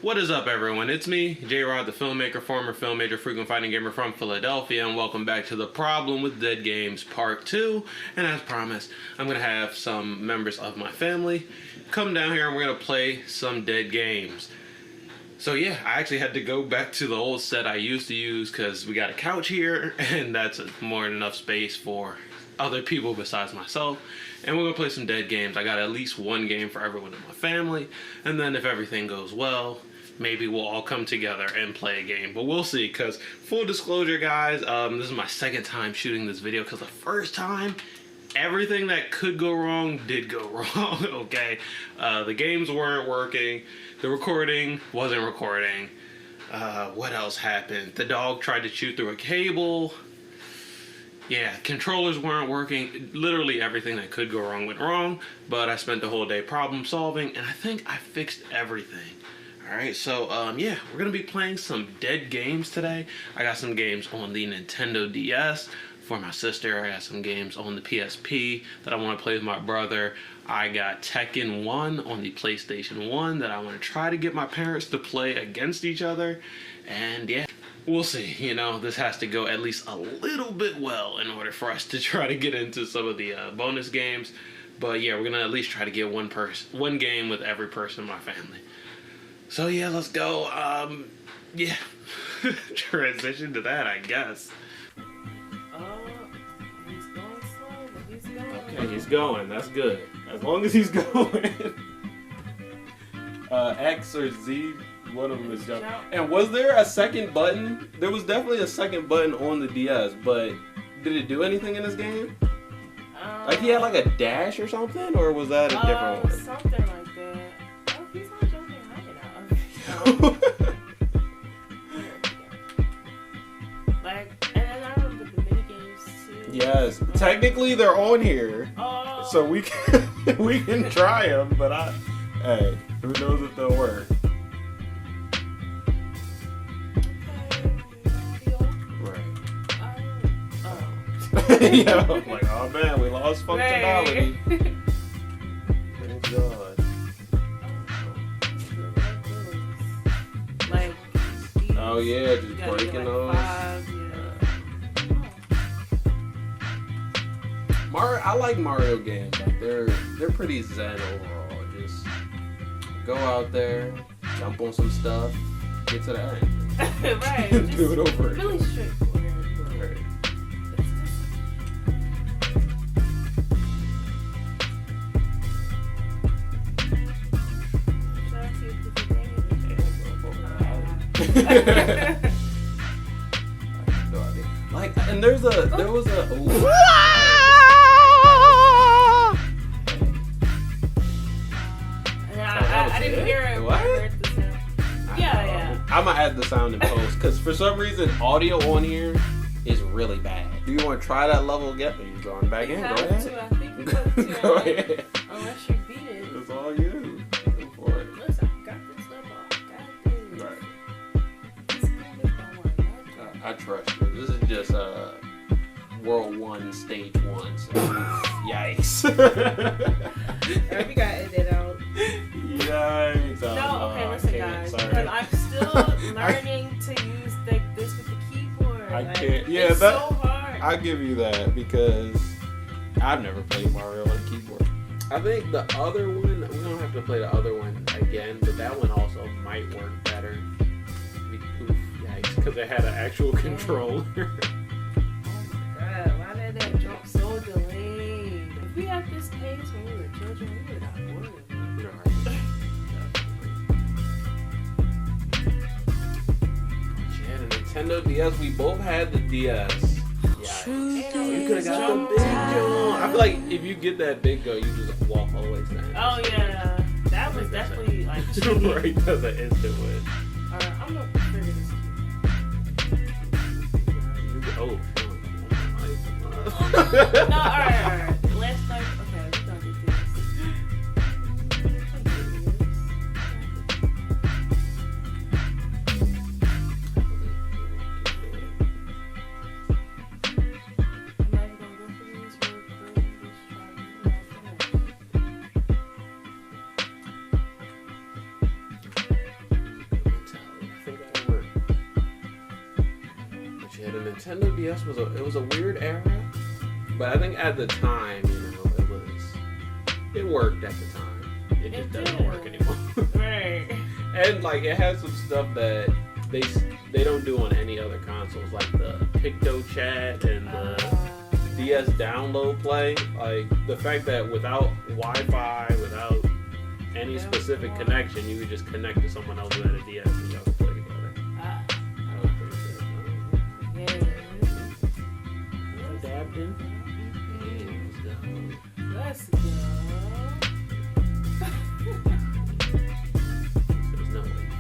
What is up, everyone? It's me, J-Rod, the filmmaker, former film major, frequent fighting gamer from Philadelphia, and welcome back to The Problem with Dead Games Part 2. And as promised, I'm going to have some members of my family come down here and we're going to play some dead games. So yeah, I actually had to go back to the old set I used to use because we got a couch here, and that's more than enough space for other people besides myself. And we're going to play some dead games. I got at least one game for everyone in my family, and then if everything goes well, maybe we'll all come together and play a game, but we'll see. Because full disclosure, guys, this is my second time shooting this video, because the first time everything that could go wrong did go wrong. Okay, the games weren't working, the recording wasn't recording. What else happened? The dog tried to shoot through a cable. Yeah, controllers weren't working. Literally everything that could go wrong went wrong, but I spent the whole day problem solving, and I think I fixed everything. Alright, so yeah, we're going to be playing some dead games today. I got some games on the Nintendo DS for my sister. I got some games on the PSP that I want to play with my brother. I got Tekken 1 on the PlayStation 1 that I want to try to get my parents to play against each other. And yeah, we'll see. You know, this has to go at least a little bit well in order for us to try to get into some of the bonus games. But yeah, we're going to at least try to get one game with every person in my family. So yeah, let's go. Yeah, transition to that, I guess. He's going slow, but he's going. Okay, he's going. That's good. As long as he's going. X or Z, one of them is going. And was there a second button? There was definitely a second button on the DS, but did it do anything in this game? Like he had like a dash or something, or was that a different one? Something like that. Oh, he's not jumping high enough. Like, and then I remember the mini games too. Yes, technically they're on here, so we can try them. But hey, who knows if they'll work? Right. Yeah, I'm like, oh man, we lost functionality. Thank God. Like, oh yeah, just breaking those. Mario, I like Mario games. Like they're pretty zen overall. Just go out there, jump on some stuff, get to the end, right? Do it over again. Really straightforward. Right. Like, and there was a. Ooh. I didn't hear it. What? Yeah. I'm gonna add the sound in post because for some reason audio on here is really bad. Do you want to try that level again? Are you going back in? Go ahead. I think you have to. Go ahead. Unless you beat it. It's all you. Go for it. Listen, I got this level. I got this. Right. I trust you. This is just World 1, Stage 1. So yikes. Alright, we gotta edit it out. Yikes. No, okay, listen, guys. Because I'm still learning to use this with the keyboard. I can't. Yeah, it's so hard. I'll give you that because I've never played Mario on a keyboard. I think the other one, we don't have to play the other one again, but that one also might work better. Oof, yikes, because it had an actual controller. Oh my god, why did that jump so delayed? If we had this pace when we were children, we would not worry. Yeah, the Nintendo DS, we both had the DS. Yeah, you could have got the big gun. I feel like if you get that big gun, you just walk all the way to that. Oh yeah, that was definitely like cheating. Right, that's an instant win. Alright, I'm gonna figure this Oh, no, alright. Let's start. Okay, we're gonna do this. Nintendo DS was a weird era, but I think at the time, it worked at the time. It just doesn't work anymore. Right. And like it has some stuff that they don't do on any other consoles, like the Picto Chat and the DS download play. Like the fact that without Wi-Fi, without any specific connection, you could just connect to someone else who had a DS and y'all could play together. That was pretty good. Yeah. Adapting. Let's go. There's no way you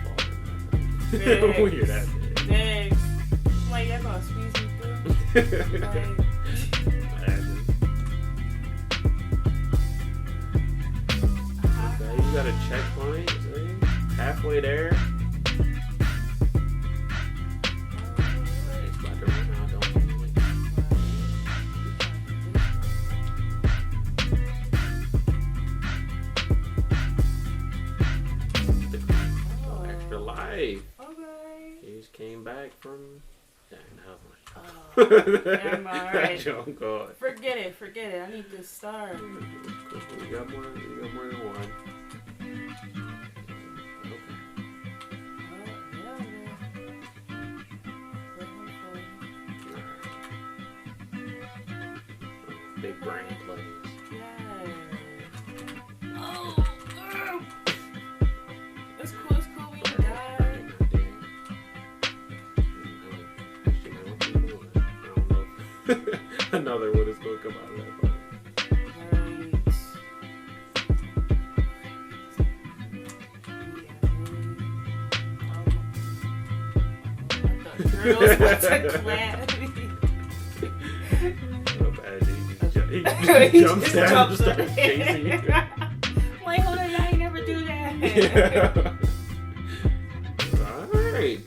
fall. Weird ass. Thanks. Like, y'all gonna squeeze me through? Like, okay, you got a checkpoint, see? Halfway there. It's about to run out, don't worry. Extra life. okay. He just came back from. Dang, that was Never mind. that joke gone. Forget it. I need to start. We got more than one. Big brain plays. Yeah. Oh, it's cool. We die. Another one is going to come out of that button. Girls about to clap me. He jumps down and starts chasing you. Wait, hold on, I ain't never do that. Alright.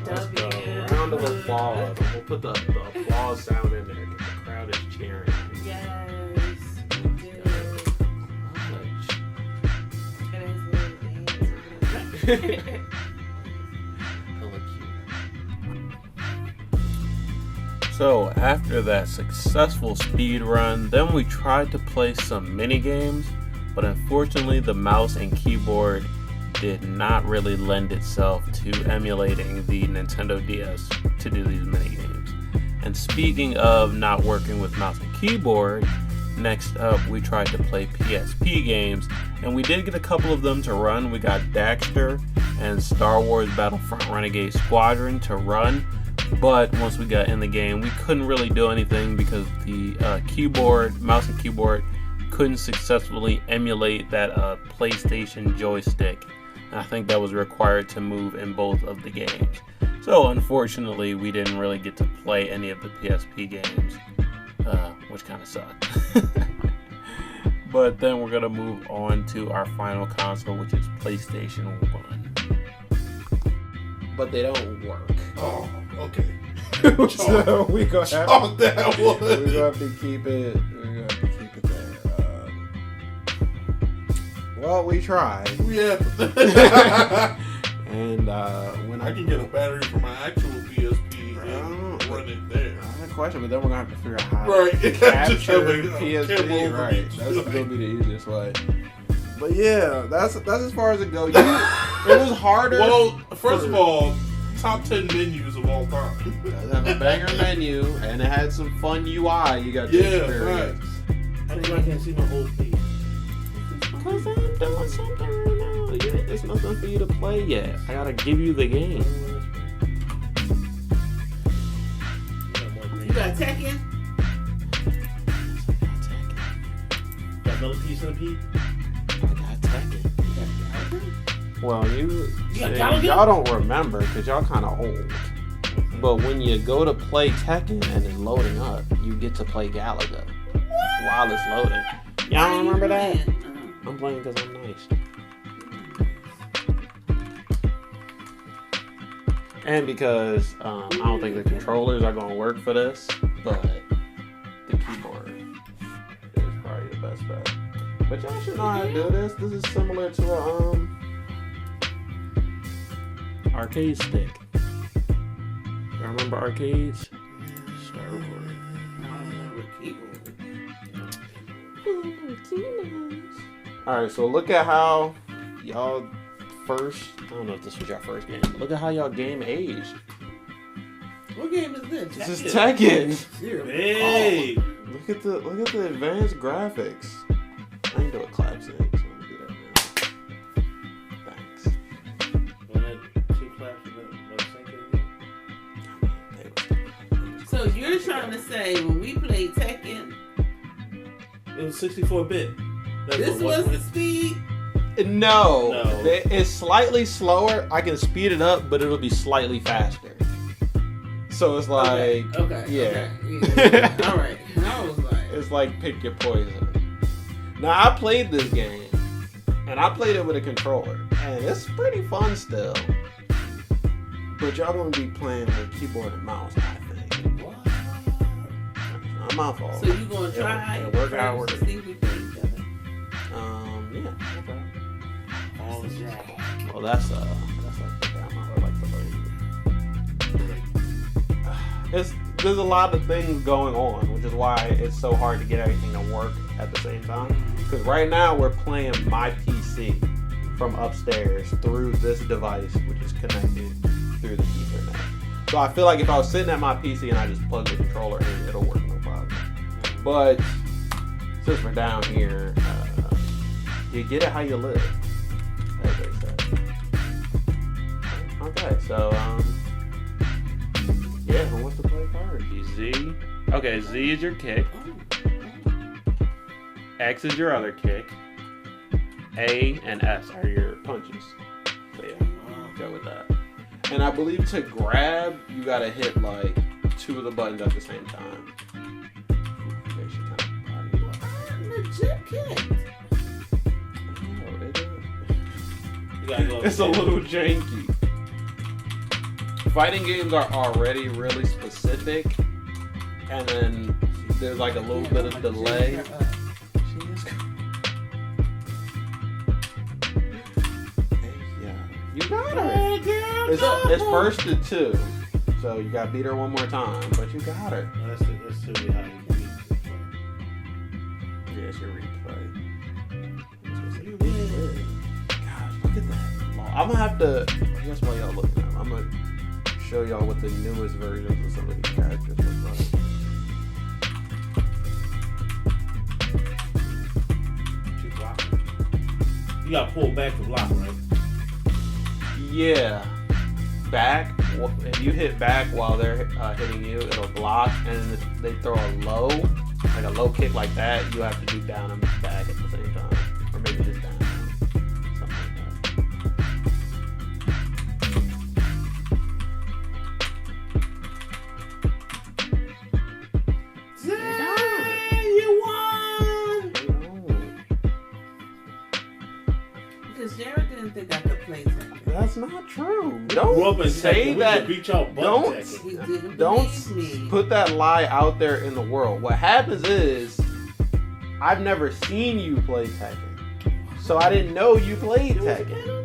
Let's go. Round of applause. We'll put the applause sound in there because the crowd is cheering. Yes. So after that successful speed run, then we tried to play some mini games, but unfortunately the mouse and keyboard did not really lend itself to emulating the Nintendo DS to do these mini games. And speaking of not working with mouse and keyboard, next up we tried to play PSP games, and we did get a couple of them to run. We got Daxter and Star Wars Battlefront Renegade Squadron to run. But once we got in the game, we couldn't really do anything because the mouse and keyboard, couldn't successfully emulate that PlayStation joystick. And I think that was required to move in both of the games. So unfortunately, we didn't really get to play any of the PSP games, which kind of sucked. But then we're going to move on to our final console, which is PlayStation 1. But they don't work. Oh, okay. So we gonna have that one. We're gonna have to keep it. We're gonna have to keep it there. Well, we tried. Yeah. And when I can get a battery for my actual PSP and run it there. I had a question, but then we're gonna have to figure out how Right. to capture Just have a PSP. camera Right. reach. That's gonna be the easiest way. But yeah, that's as far as it goes. It was harder. Well, first of all, top 10 menus of all time. It had a banger menu, and it had some fun UI. You got to experience. Right. How come I can't see my whole page? Because I'm doing something right now. There's nothing for you to play yet. I gotta give you the game. You got Tekken? Got another piece of the P? I got Tekken. Well, got y'all don't remember because y'all kind of old. But when you go to play Tekken and it's loading up, you get to play Galaga while it's loading. Y'all don't remember that? I'm playing because I'm nice. And because I don't think the controllers are going to work for this, but the keyboard is probably the best bet. But y'all should know how to do this. This is similar to a arcade stick. Y'all remember arcades? a keyboard. Alright, so look at how y'all first... I don't know if this was your first game. Look at how y'all game aged. What game is this? This is Tekken. Hey! Look at the advanced graphics. I can do a clap sync, so I'm gonna do that now. Thanks. Want that 2 claps and then sync it again? So you're trying to say when we played Tekken, It was 64-bit. this was the speed? No. No. It's slightly slower. I can speed it up, but it'll be slightly faster. So it's like... Okay. Yeah. Okay. All right. And I was like... It's like pick your poison. Now, I played this game, and I played it with a controller, and it's pretty fun still. But y'all gonna be playing with keyboard and mouse, I think. What? Not my fault. So you gonna try It'll work out. to see if we play each other? Yeah. Okay. All the jack. Well, that's like the demo, or like the load. There's a lot of things going on, which is why it's so hard to get everything to work at the same time. Because right now we're playing my PC from upstairs through this device, which is connected through the Ethernet. So I feel like if I was sitting at my PC and I just plug the controller in, it'll work no problem. But since we're down here, you get it how you live, as they say. Okay, so yeah, who wants to play card? Z. Okay, Z is your kick. X is your other kick. A and S are your punches. So yeah, go with that. And I believe to grab, you gotta hit like 2 of the buttons at the same time. Okay, she kind of body you up. Legit kick. Oh, they do it. You gotta go. It's a little janky. Fighting games are already really specific, and then there's like a little bit of delay. You got her. It's first to 2, so you got to beat her one more time, but you got her. Let's see how you beat this one. Yeah, it's your replay. You win. Gosh, look at that. I'm gonna have to. I guess while y'all looking at them, I'm gonna show y'all what the newest versions of some of these characters look like. You blocking. You gotta pull back to block, right? Yeah. Back. If you hit back while they're hitting you, it'll block. And then if they throw a low kick like that, you have to do down and back at the same time. Or maybe just down. Something like Dang, you won! Because Jared didn't think I could play Tekken. That's not true. Grew up Don't in say Tekken. We that. could beat y'all butt Don't- Tekken. He didn't Don't believe me. put that lie out there in the world. What happens is, I've never seen you play Tekken, so I didn't know you played Tekken.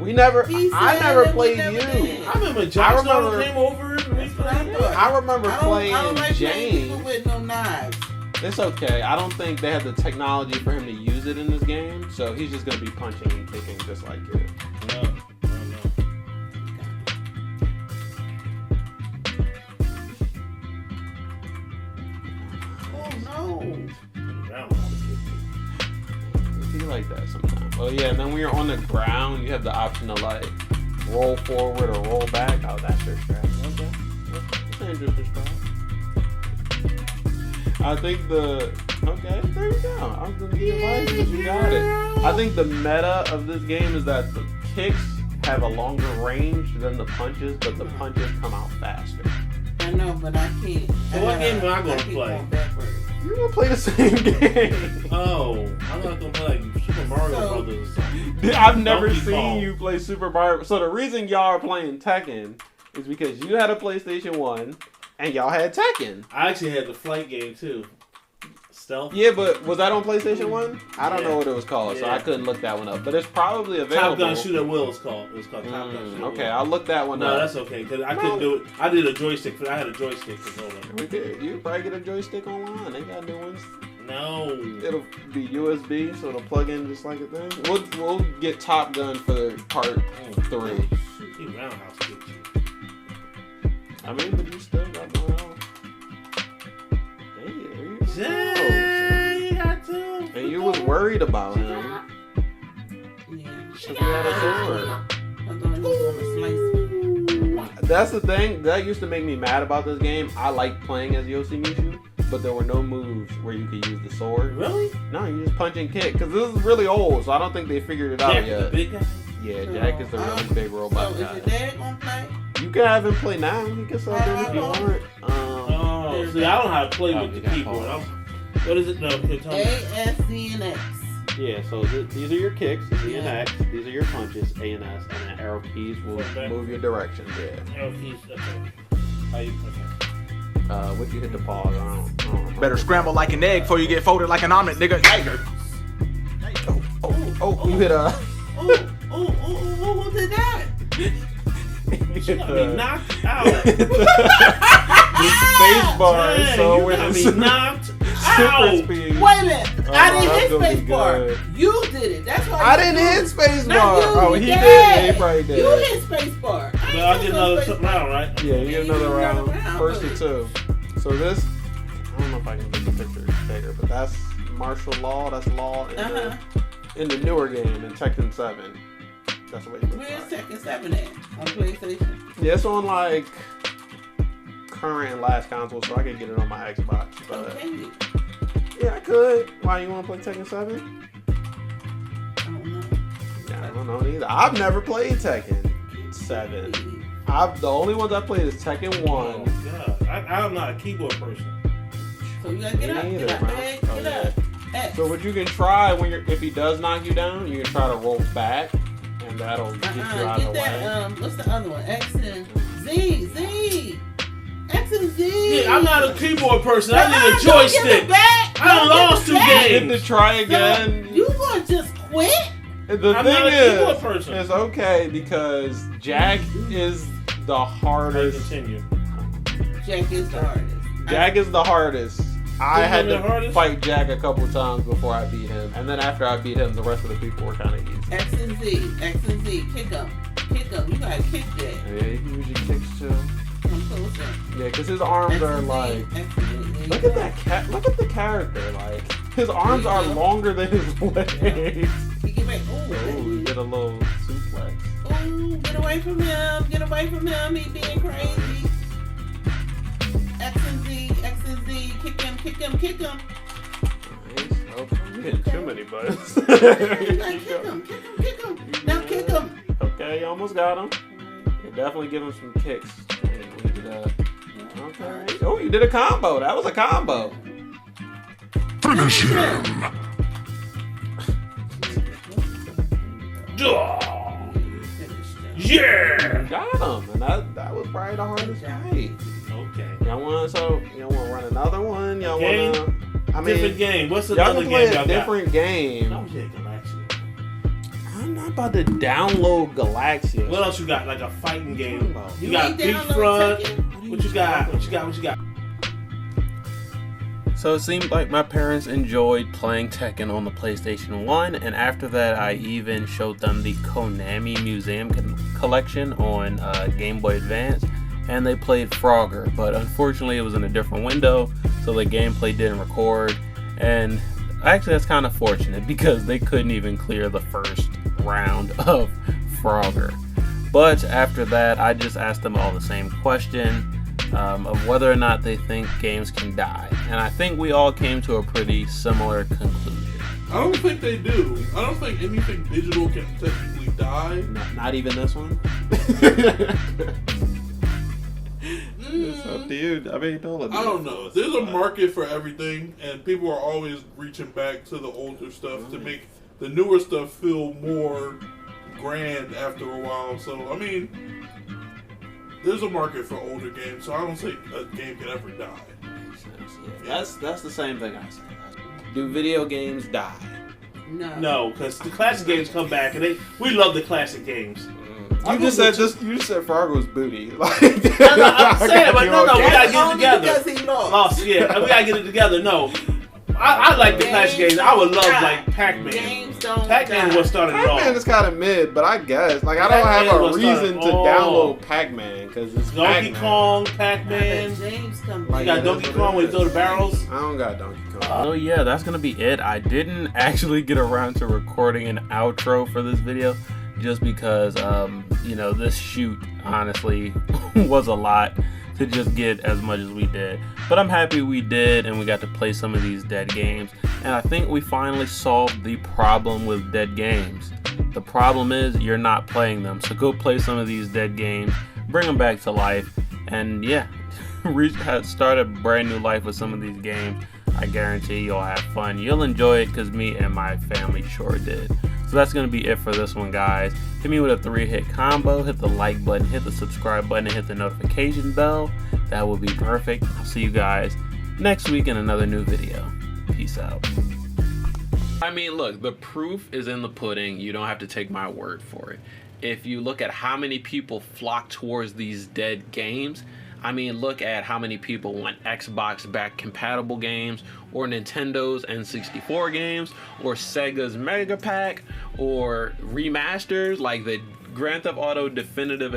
We never. He I said never that we played never you. did. I remember Josh remember- came over and we That's what I played. thought. I remember I don't playing like playing people James. with no knives. It's okay. I don't think they have the technology for him to use it in this game, so he's just gonna be punching and kicking just like you. No, no. Oh no. It be like that sometimes. Oh yeah, and then when you're on the ground, you have the option to like roll forward or roll back. Oh, that's your strat. Okay, that's an interesting strat. I think there we go. I was gonna give advice, but you got it. I think the meta of this game is that the kicks have a longer range than the punches, but the punches come out faster. I know, but I can't. So what game am I gonna keep play? going backwards. You're gonna play the same game. Oh, I'm not gonna play like Super Mario So- Brothers or something. I've never Donkey seen Kong. you play Super Mario. So the reason y'all are playing Tekken is because you had a PlayStation 1 and y'all had Tekken. I actually had the flight game too. Stealth. Yeah, but was that on PlayStation 1? I don't know what it was called, so Yeah. I couldn't look that one up. But it's probably available. Top Gun Shoot at Will is called. It was called Top Gun Shoot at Will. Okay, I'll look that one No, up. that's okay, because I couldn't do it. I did a joystick. I had a joystick controller. We could, you could probably get a joystick online. They got new ones. No. It'll be USB, so it'll plug in just like a thing. We'll get Top Gun for part 3. He roundhouse kicked you. I mean, but you still got my own. Hey, there you go. Dang, you got two. And you was worried about him. Yeah. Because he had a sword. I thought he was gonna slice me. That's the thing. That used to make me mad about this game. I like playing as Yoshimitsu, but there were no moves where you could use the sword. Really? No, you just punch and kick. Because this is really old, so I don't think they figured it out Jack, the yet. big guy? Yeah, Jack is the really big So robot is guy. your dad gonna play? You can have him play now. He can still do it if you want. Oh, see, I don't know how to play with the keyboard. What is it? No, here, tell me. A, S, Z, and X. Yeah, so these are your kicks, these are your X, these are your punches, A and S, and then arrow keys will move your directions, yeah. Oh, he's okay. How you okay? What you hit the pause, I don't Better scramble like an egg before you get folded like an omelet, nigga. Oh, you hit a... Who did that? She got me knocked out. The space bar is Dang, so you got me weird. knocked Super out. speed. Wait a minute. I Oh, didn't that's hit gonna be space bar. good. You did it. That's why I didn't hit space Not bar. you, Oh, your he dad. did. Yeah, he probably did. You hit space bar. But I'll get another round, right? Yeah, you get another round. round. First to 2. So this, I don't know if I can get the picture bigger, but that's martial law. That's law in the newer game in Tekken 7. That's what it looks Where's like. Tekken 7 at? On PlayStation? Yeah, it's on like current and last console, so I could get it on my Xbox. But Okay. yeah, I could. Why you want to play Tekken 7? I don't know. Yeah, I don't know either. I've never played Tekken 7. The only ones I played is Tekken 1. Oh, God. I'm not a keyboard person. So you gotta get up, Me get neither, up, bro. X, Oh, get up. X. So what you can try when if he does knock you down, you can try to roll back, and that'll get you out get of the that, way. what's the other one? X and Z. X and Z. Yeah, I'm not a keyboard person. I need a Don't give joystick. it back. I Don't lost give it 2 back. Get games. to try again. You gonna just quit? The I'm thing not a keyboard is, person. it's okay because Jack is the Let's hardest. continue. Jack is the hardest. Jack is the hardest. I Who's had the to hardest? fight Jack a couple times before I beat him, and then after I beat him, the rest of the people were kind of easy. X and Z. X and Z. Kick him. Kick him. You gotta kick that. Yeah, he usually kicks too. Come closer. Yeah, because his arms X are and Z. like. X and Z. There you Look go. at that cat. Look at the character. Like his arms are longer than his legs. He get back. Oh, we did a little suplex. Ooh, get away from him. Get away from him. He being crazy. X and Z. X and Z. Kick him. Kick him. Kick him. Nice. Oh, you hitting too many buttons. You gotta kick him. Kick him. Kick him. Now kick him. Okay, you almost got him. You definitely give him some kicks. Okay. Oh, you did a combo. That was a combo. Finish him. Yeah. Got him, and that was probably the hardest fight. Okay. Y'all want to run another one? Y'all Game? want to? I mean, Different game. What's y'all another can play game a y'all different game. got? Yeah, Galaxia. I'm not about to download Galaxia. What else you got? Like a fighting game. You You got ain't Beach download Front. Tekken? What you got? What you got? What you got? So it seemed like my parents enjoyed playing Tekken on the PlayStation 1, and after that I even showed them the Konami Museum Collection on Game Boy Advance, and they played Frogger, but unfortunately it was in a different window, so the gameplay didn't record, and actually that's kind of fortunate because they couldn't even clear the first round of Frogger. But after that I just asked them all the same question, of whether or not they think games can die. And I think we all came to a pretty similar conclusion. I don't think they do. I don't think anything digital can technically die. Not even this one? It's up to you. I mean, don't I don't know. There's a market for everything, and people are always reaching back to the older stuff to make the newer stuff feel more grand after a while. So, I mean, there's a market for older games, so I don't think a game can ever die. That's the same thing I say. Do video games die? No, because the classic games come back, and we love the classic games. You just said Fargo's booty. Like, I'm saying, but no, we gotta get it Only together. because he lost. Lost, yeah, we gotta get it together. No, I like the classic games. I would love like Pac-Man. Games don't Pac-Man die. was started it all. Pac-Man is kind of mid, but I guess like I don't Pac-Man have a was started reason to all. download Pac-Man because it's Donkey Pac-Man. Kong, Pac-Man. James come Like, You got yeah, Donkey that's what Kong it when you is. throw the barrels. I don't got Donkey Kong. Oh yeah, that's gonna be it. I didn't actually get around to recording an outro for this video just because you know, this shoot honestly was a lot to just get as much as we did. But I'm happy we did, and we got to play some of these dead games. And I think we finally solved the problem with dead games. The problem is you're not playing them. So go play some of these dead games, bring them back to life, and yeah, start a brand new life with some of these games. I guarantee you'll have fun. You'll enjoy it because me and my family sure did. So that's going to be it for this one, guys. Hit me with a 3-hit combo. Hit the like button, hit the subscribe button, and hit the notification bell. That will be perfect. I'll see you guys next week in another new video. Peace out. I mean, look, the proof is in the pudding. You don't have to take my word for it. If you look at how many people flock towards these dead games, I mean, look at how many people want Xbox back compatible games, or Nintendo's N64 games, or Sega's Mega Pack, or remasters like the Grand Theft Auto Definitive